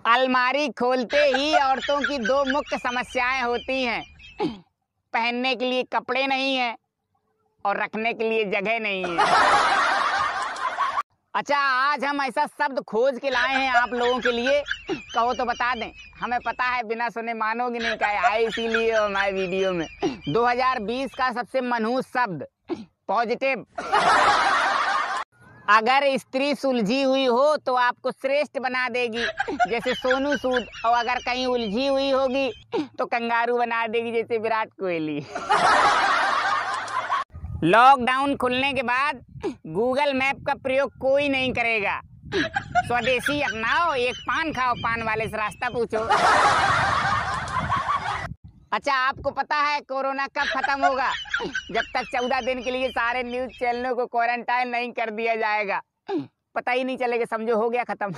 अलमारी खोलते ही औरतों की दो मुख्य समस्याएं होती हैं। पहनने के लिए कपड़े नहीं है और रखने के लिए जगह नहीं है। अच्छा, आज हम ऐसा शब्द खोज के लाए हैं आप लोगों के लिए, कहो तो बता दें। हमें पता है बिना सुने मानोगे नहीं क्या आए, इसीलिए हमारे वीडियो में 2020 का सबसे मनहूस शब्द पॉजिटिव। अगर स्त्री सुलझी हुई हो तो आपको श्रेष्ठ बना देगी जैसे सोनू सूद, और अगर कहीं उलझी हुई होगी तो कंगारू बना देगी जैसे विराट कोहली। लॉकडाउन खुलने के बाद गूगल मैप का प्रयोग कोई नहीं करेगा। स्वदेशी अपनाओ, एक पान खाओ, पान वाले से रास्ता पूछो। अच्छा, आपको पता है कोरोना कब खत्म होगा? जब तक 14 दिन के लिए सारे न्यूज चैनलों को क्वारंटाइन नहीं कर दिया जाएगा। पता ही नहीं चलेगा, समझो हो गया खत्म।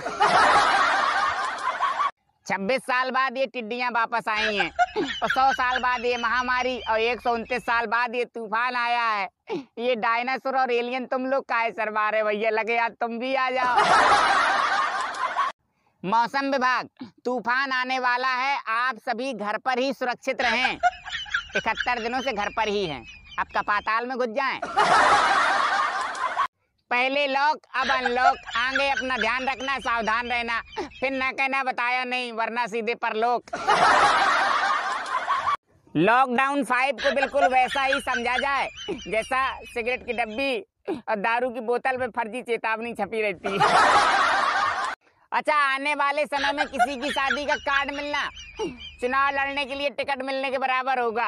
26 साल बाद ये टिड्डियां वापस आई हैं, और 100 साल बाद ये महामारी, और 129 साल बाद ये तूफान आया है। ये डायनासोर और एलियन तुम लोग काहे सरवा रहे भैया? लगे यार तुम भी आ जाओ। मौसम विभाग, तूफान आने वाला है, आप सभी घर पर ही सुरक्षित रहें। 71 दिनों से घर पर ही हैं, अब का पाताल में घुस जाएं। पहले लॉक अब अनलॉक, आगे अपना ध्यान रखना, सावधान रहना, फिर न कहना बताया नहीं वरना सीधे परलोक। लॉकडाउन 5 को बिल्कुल वैसा ही समझा जाए जैसा सिगरेट की डब्बी और दारू की बोतल में फर्जी चेतावनी छपी रहती है। अच्छा, आने वाले समय में किसी की शादी का कार्ड मिलना चुनाव लड़ने के लिए टिकट मिलने के बराबर होगा।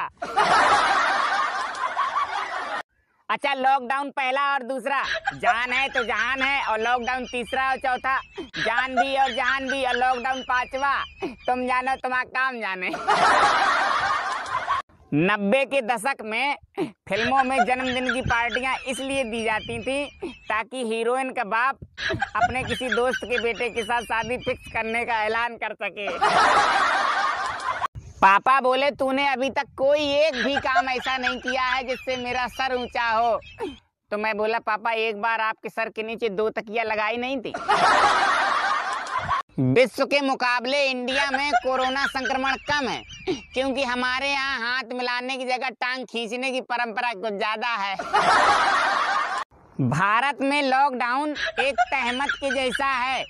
अच्छा, लॉकडाउन पहला और दूसरा, जान है तो जहान है, और लॉकडाउन तीसरा और चौथा, जान भी और जहान भी, और लॉकडाउन 5वां, तुम जानो तुम्हारा काम जाने। 90 के दशक में फिल्मों में जन्मदिन की पार्टियां इसलिए दी जाती थी ताकि हीरोइन का बाप अपने किसी दोस्त के बेटे के साथ शादी फिक्स करने का ऐलान कर सके। पापा बोले तूने अभी तक कोई एक भी काम ऐसा नहीं किया है जिससे मेरा सर ऊंचा हो। तो मैं बोला पापा, एक बार आपके सर के नीचे 2 तकिया लगाई नहीं थी? विश्व के मुकाबले इंडिया में कोरोना संक्रमण कम है, क्योंकि हमारे यहाँ हाथ मिलाने की जगह टांग खींचने की परंपरा कुछ ज्यादा है। भारत में लॉकडाउन एक तहमत के जैसा है,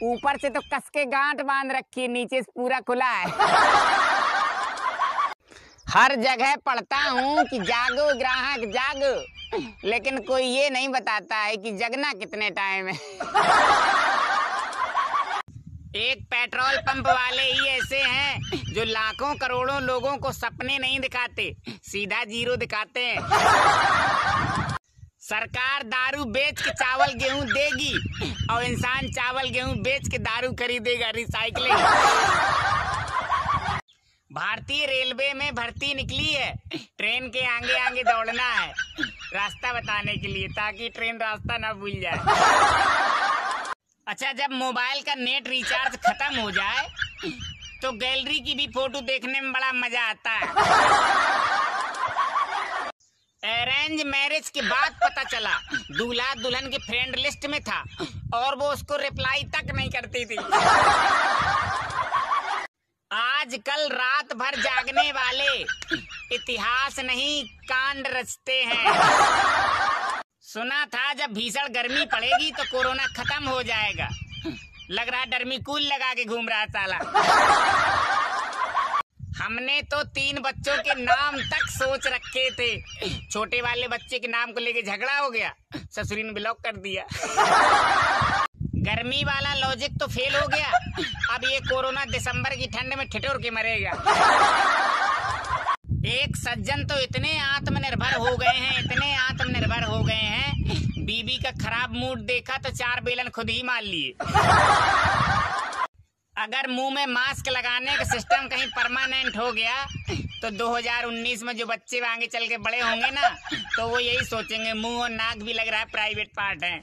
ऊपर से तो कस के गांठ बांध रखी है, नीचे से पूरा खुला है। हर जगह पढ़ता हूँ कि जागो ग्राहक जागो, लेकिन कोई ये नहीं बताता है कि जगना कितने टाइम है। एक पेट्रोल पंप वाले ही ऐसे हैं जो लाखों करोड़ों लोगों को सपने नहीं दिखाते, सीधा जीरो दिखाते हैं। सरकार दारू बेच के चावल गेहूं देगी और इंसान चावल गेहूं बेच के दारू खरीदेगा, रिसाइकलिंग। भारतीय रेलवे में भर्ती निकली है, ट्रेन के आगे आगे दौड़ना है रास्ता बताने के लिए, ताकि ट्रेन रास्ता ना भूल जाए। अच्छा, जब मोबाइल का नेट रिचार्ज खत्म हो जाए तो गैलरी की भी फोटो देखने में बड़ा मजा आता है। अरेंज मैरिज के बाद पता चला दूल्हा दुल्हन की फ्रेंड लिस्ट में था और वो उसको रिप्लाई तक नहीं करती थी। आजकल रात भर जागने वाले इतिहास नहीं कांड रचते हैं। सुना था जब भीषण गर्मी पड़ेगी तो कोरोना खत्म हो जाएगा, लग रहा डर्मीकूल लगा के घूम रहा साला। हमने तो 3 बच्चों के नाम तक सोच रखे थे, छोटे वाले बच्चे के नाम को लेके झगड़ा हो गया, ससुरी ने ब्लॉक कर दिया। गर्मी वाला लॉजिक तो फेल हो गया, अब ये कोरोना दिसंबर की ठंड में ठिठुर के मरेगा। एक सज्जन तो इतने आत्मनिर्भर हो गए हैं, इतने आत्मनिर्भर हो गए हैं, बीबी का खराब मूड देखा तो 4 बेलन खुद ही मार लिए। अगर मुंह में मास्क लगाने का सिस्टम कहीं परमानेंट हो गया तो 2019 में जो बच्चे आगे चल के बड़े होंगे ना, तो वो यही सोचेंगे मुंह और नाक भी लग रहा है प्राइवेट पार्ट है।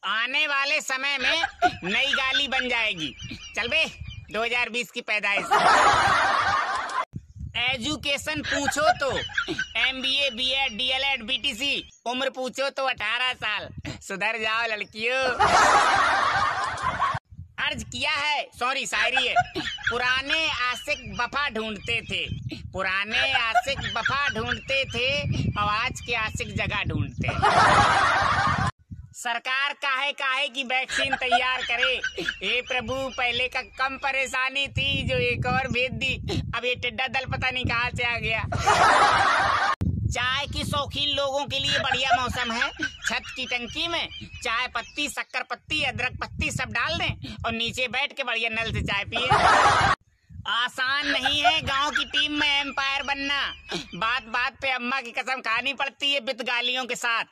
आने वाले समय में नई गाली बन जाएगी, चल बे 2020 की पैदाइश। एजुकेशन पूछो तो MBA BEd DLEd BTC, उम्र पूछो तो 18 साल। सुधर जाओ लड़कियों। रिवाज किया है, सॉरी शायरी है। पुराने आशिक वफा ढूंढते थे, पुराने आशिक वफा ढूंढते थे, और आज के आशिक जगह ढूंढते हैं। सरकार काहे की वैक्सीन तैयार करे। हे प्रभु, पहले का कम परेशानी थी, जो एक और भेज दी। अब ये टिड्डा दल पता नहीं कहाँ से आ गया। चाय की शौकीन लोगों के लिए बढ़िया मौसम है। छत की टंकी में चाय पत्ती, शक्कर पत्ती, अदरक पत्ती सब डाल दें और नीचे बैठ के बढ़िया नल से चाय पिए। आसान नहीं है गांव की टीम में एम्पायर बनना। बात बात पे अम्मा की कसम खानी पड़ती है बित गालियों के साथ।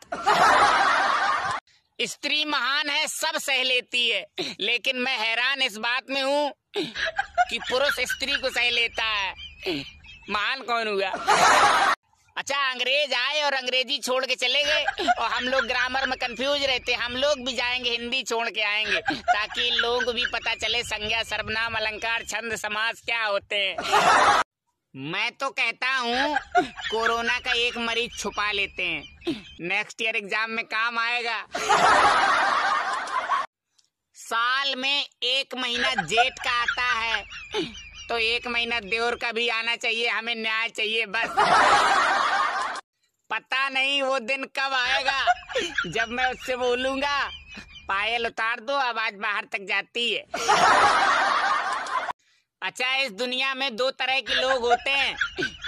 स्त्री महान है, सब सह लेती है, लेकिन मैं हैरान इस बात में हूँ कि पुरुष स्त्री को सह लेता है। महान कौन हुआ? अच्छा, अंग्रेज आए और अंग्रेजी छोड़ के चले गए और हम लोग ग्रामर में कंफ्यूज रहते। हम लोग भी जाएंगे, हिंदी छोड़ के आएंगे, ताकि इन लोगों को भी पता चले संज्ञा, सर्वनाम, अलंकार, छंद, समास क्या होते हैं। मैं तो कहता हूँ कोरोना का एक मरीज छुपा लेते हैं, नेक्स्ट ईयर एग्जाम में काम आएगा। साल में 1 महीना जेठ का आता है, तो 1 महीना देवर का भी आना चाहिए। हमें न्याय चाहिए बस। पता नहीं वो दिन कब आएगा जब मैं उससे बोलूंगा पायल उतार दो, आवाज बाहर तक जाती है। अच्छा, इस दुनिया में 2 तरह के लोग होते हैं।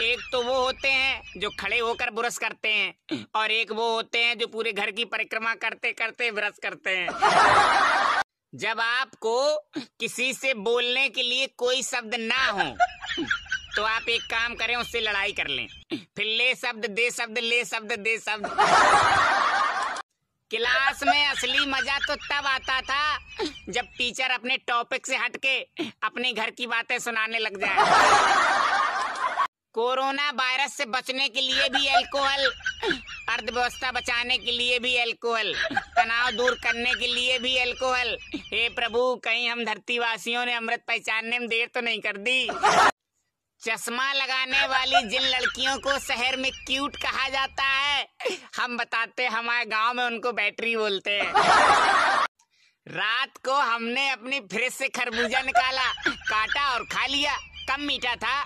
एक तो वो होते हैं जो खड़े होकर ब्रश करते हैं, और एक वो होते हैं जो पूरे घर की परिक्रमा करते करते ब्रश करते हैं। जब आपको किसी से बोलने के लिए कोई शब्द ना हो, तो आप एक काम करें, उससे लड़ाई कर लें। फिर ले शब्द दे शब्द, ले शब्द दे शब्द। क्लास में असली मजा तो तब आता था जब टीचर अपने टॉपिक से हटके अपने घर की बातें सुनाने लग जाए। कोरोना वायरस से बचने के लिए भी अल्कोहल, अर्थव्यवस्था बचाने के लिए भी अल्कोहल, तनाव दूर करने के लिए भी अल्कोहल। हे प्रभु, कहीं हम धरतीवासियों ने अमृत पहचानने में देर तो नहीं कर दी। चश्मा लगाने वाली जिन लड़कियों को शहर में क्यूट कहा जाता है, हम बताते हमारे गांव में उनको बैटरी बोलते हैं। रात को हमने अपनी फ्रिज से खरबूजा निकाला, काटा और खा लिया। कम मीठा था,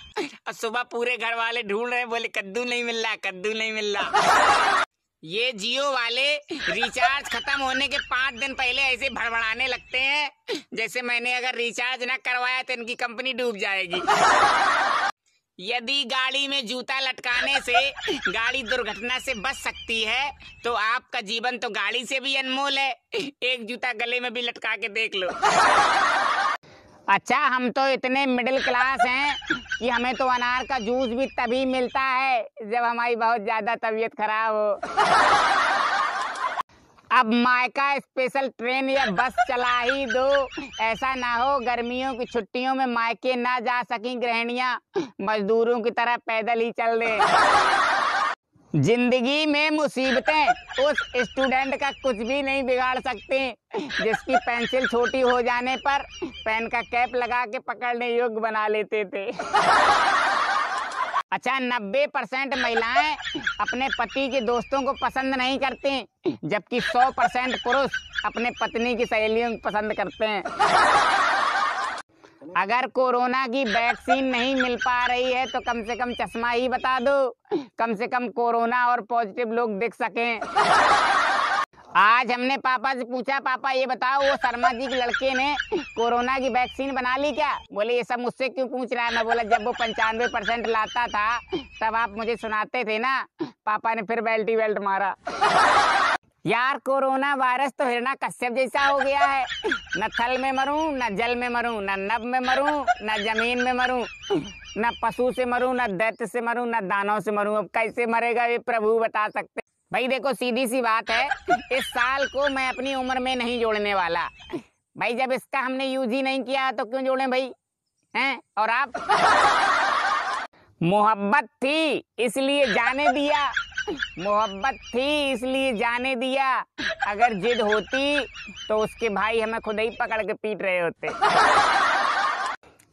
और सुबह पूरे घर वाले ढूंढ रहे, बोले कद्दू नहीं मिल रहा, कद्दू नहीं मिल रहा। ये जियो वाले रिचार्ज खत्म होने के 5 दिन पहले ऐसे भड़बड़ाने लगते हैं जैसे मैंने अगर रिचार्ज ना करवाया तो इनकी कंपनी डूब जाएगी। यदि गाड़ी में जूता लटकाने से गाड़ी दुर्घटना से बच सकती है, तो आपका जीवन तो गाड़ी से भी अनमोल है। एक जूता गले में भी लटका के देख लो। अच्छा, हम तो इतने मिडिल क्लास हैं कि हमें तो अनार का जूस भी तभी मिलता है जब हमारी बहुत ज्यादा तबीयत खराब हो। अब मायका स्पेशल ट्रेन या बस चला ही दो, ऐसा ना हो गर्मियों की छुट्टियों में मायके ना जा सकी गृहिणियां, मजदूरों की तरह पैदल ही चल दे। जिंदगी में मुसीबतें उस स्टूडेंट का कुछ भी नहीं बिगाड़ सकती जिसकी पेंसिल छोटी हो जाने पर पेन का कैप लगा के पकड़ने योग्य बना लेते थे। अच्छा, 90% महिलाएं अपने पति के दोस्तों को पसंद नहीं करती, जबकि 100% पुरुष अपने पत्नी की सहेलियों को पसंद करते हैं। अगर कोरोना की वैक्सीन नहीं मिल पा रही है तो कम से कम चश्मा ही बता दो, कम से कम कोरोना और पॉजिटिव लोग दिख सकें। आज हमने पापा से पूछा, पापा ये बताओ वो शर्मा जी के लड़के ने कोरोना की वैक्सीन बना ली क्या? बोले ये सब मुझसे क्यों पूछ रहा है? मैं बोला जब वो 95% लाता था तब आप मुझे सुनाते थे ना। पापा ने फिर बेल्ट मारा। यार, कोरोना वायरस तो हिरना कश्यप जैसा हो गया है। न थल में मरूं, न जल में मरूं, न नभ में मरूं, न जमीन में मरूं, न पशु से मरूं, न दैत्य से मरूं, न दानव से मरूं। अब कैसे मरेगा ये प्रभु बता सकते। भाई देखो, सीधी सी बात है, इस साल को मैं अपनी उम्र में नहीं जोड़ने वाला। भाई जब इसका हमने यूज ही नहीं किया तो क्यों जोड़ें भाई, हैं? और आप? मोहब्बत थी इसलिए जाने दिया, मोहब्बत थी इसलिए जाने दिया। अगर जिद होती तो उसके भाई हमें खुद ही पकड़ के पीट रहे होते।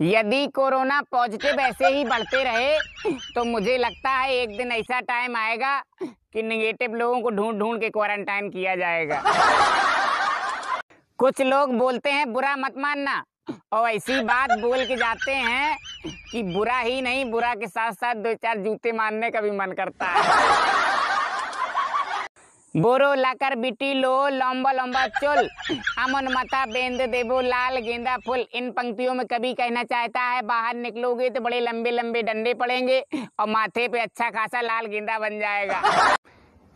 यदि कोरोना पॉजिटिव ऐसे ही बढ़ते रहे तो मुझे लगता है एक दिन ऐसा टाइम आएगा कि नेगेटिव लोगों को ढूंढ ढूंढ के क्वारंटाइन किया जाएगा। कुछ लोग बोलते हैं बुरा मत मानना, और ऐसी बात बोल के जाते हैं कि बुरा ही नहीं, बुरा के साथ साथ 2-4 जूते मारने का भी मन करता है। बोरो लाकर बिटी लो लंबा लंबा चुल, अमन मथा बेंद देबो लाल गेंदा फूल। इन पंक्तियों में कवि कहना चाहता है बाहर निकलोगे तो बड़े लंबे लंबे डंडे पड़ेंगे और माथे पे अच्छा खासा लाल गेंदा बन जाएगा।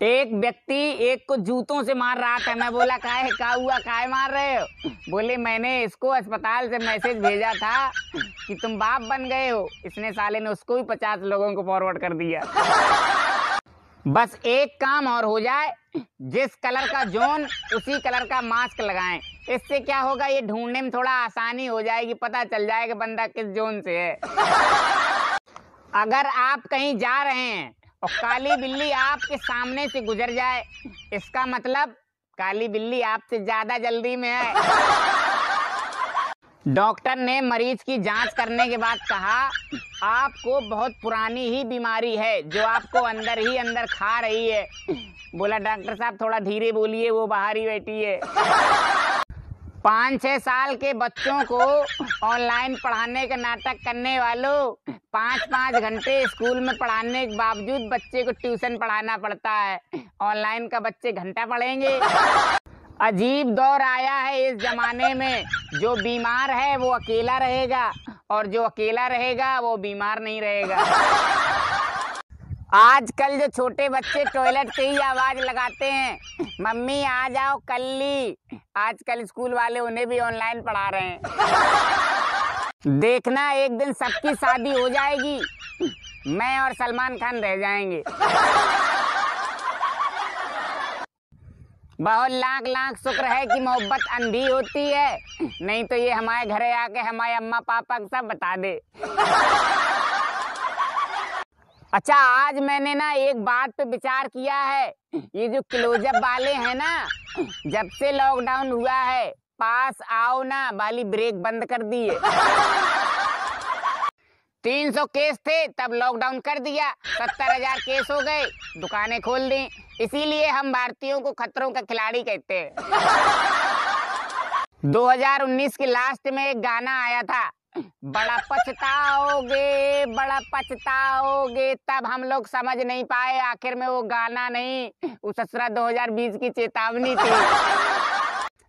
एक व्यक्ति एक को जूतों से मार रहा था। मैं बोला काहे का हुआ, काहे मार रहे हो? बोले मैंने इसको अस्पताल से मैसेज भेजा था कि तुम बाप बन गए हो। इसने साले ने उसको भी 50 लोगों को फॉरवर्ड कर दिया। बस एक काम और हो जाए, जिस कलर का जोन उसी कलर का मास्क लगाएं। इससे क्या होगा, ये ढूंढने में थोड़ा आसानी हो जाएगी, पता चल जाएगा बंदा किस जोन से है। अगर आप कहीं जा रहे हैं और काली बिल्ली आपके सामने से गुजर जाए, इसका मतलब काली बिल्ली आपसे ज्यादा जल्दी में है। डॉक्टर ने मरीज की जांच करने के बाद कहा आपको बहुत पुरानी ही बीमारी है जो आपको अंदर ही अंदर खा रही है। बोला डॉक्टर साहब थोड़ा धीरे बोलिए, वो बाहर ही बैठी है। 5-6 साल के बच्चों को ऑनलाइन पढ़ाने का नाटक करने वालों, 5-5 घंटे स्कूल में पढ़ाने के बावजूद बच्चे को ट्यूशन पढ़ाना पड़ता है। ऑनलाइन का बच्चे घंटा पढ़ेंगे। अजीब दौर आया है इस जमाने में, जो बीमार है वो अकेला रहेगा और जो अकेला रहेगा वो बीमार नहीं रहेगा। आजकल जो छोटे बच्चे टॉयलेट से ही आवाज लगाते हैं, मम्मी आ जाओ कल्ली, आजकल स्कूल वाले उन्हें भी ऑनलाइन पढ़ा रहे हैं। देखना एक दिन सबकी शादी हो जाएगी, मैं और सलमान खान रह जाएंगे। बहुत लाख लाख शुक्र है कि मोहब्बत अंधी होती है, नहीं तो ये हमारे घरे आके हमारे अम्मा पापा को सब बता दे। अच्छा, आज मैंने ना एक बात पे विचार किया है। ये जो क्लोजअप वाले हैं ना, जब से लॉकडाउन हुआ है पास आओ ना वाली ब्रेक बंद कर दी है। 300 केस थे तब लॉकडाउन कर दिया, 70,000 केस हो गए, दुकानें खोल दी। इसीलिए हम भारतीयों को खतरों का खिलाड़ी कहते हैं। 2019 के लास्ट में एक गाना आया था, बड़ा पछताओगे बड़ा पछताओगे, तब हम लोग समझ नहीं पाए आखिर में वो गाना नहीं, वो ससुरा 2020 की चेतावनी थी।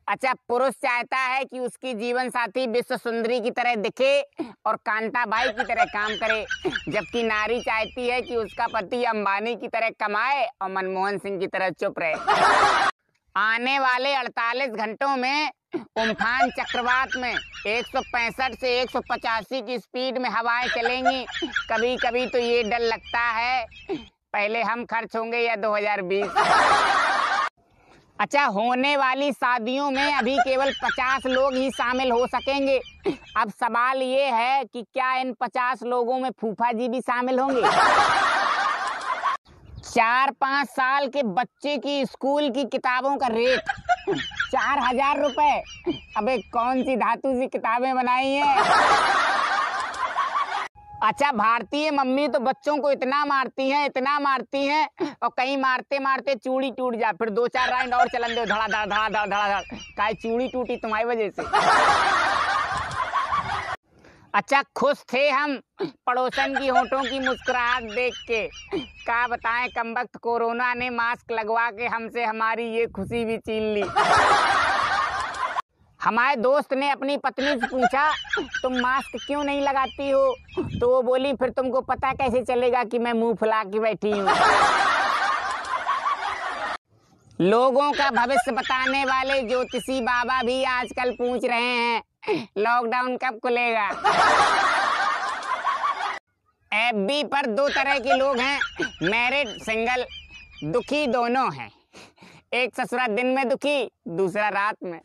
अच्छा, पुरुष चाहता है कि उसकी जीवन साथी विश्व सुंदरी की तरह दिखे और कांता बाई की तरह काम करे, जबकि नारी चाहती है कि उसका पति अंबानी की तरह कमाए और मनमोहन सिंह की तरह चुप रहे। आने वाले 48 घंटों में उम्फान चक्रवात में 165 से 185 की स्पीड में हवाएं चलेंगी। कभी कभी तो ये डर लगता है पहले हम खर्च होंगे या 2020। अच्छा, होने वाली शादियों में अभी केवल 50 लोग ही शामिल हो सकेंगे। अब सवाल ये है कि क्या इन 50 लोगों में फूफा जी भी शामिल होंगे? 4-5 साल के बच्चे की स्कूल की किताबों का रेट 4,000 रुपए। अबे कौन सी धातु सी किताबें बनाई हैं? अच्छा, भारतीय मम्मी तो बच्चों को इतना मारती हैं और कहीं मारते मारते चूड़ी टूट जाए, फिर 2-4 राउंड और चलन दो, धड़ा धड़ा धड़ा धड़ा धड़ा धड़ा, काहे चूड़ी टूटी तुम्हारी वजह से। अच्छा, खुश थे हम पड़ोसन की होठों की मुस्कुराहट देख के। क्या बताएं, कमबख्त कोरोना ने मास्क लगवा के हमसे हमारी ये खुशी भी छीन ली। हमारे दोस्त ने अपनी पत्नी से पूछा तुम मास्क क्यों नहीं लगाती हो, तो वो बोली फिर तुमको पता कैसे चलेगा कि मैं मुंह फुला के बैठी हूँ। लोगों का भविष्य बताने वाले ज्योतिषी बाबा भी आजकल पूछ रहे हैं लॉकडाउन कब खुलेगा। एफबी पर 2 तरह के लोग हैं, मैरिड सिंगल। दुखी दोनों हैं, एक ससुरा दिन में दुखी, दूसरा रात में।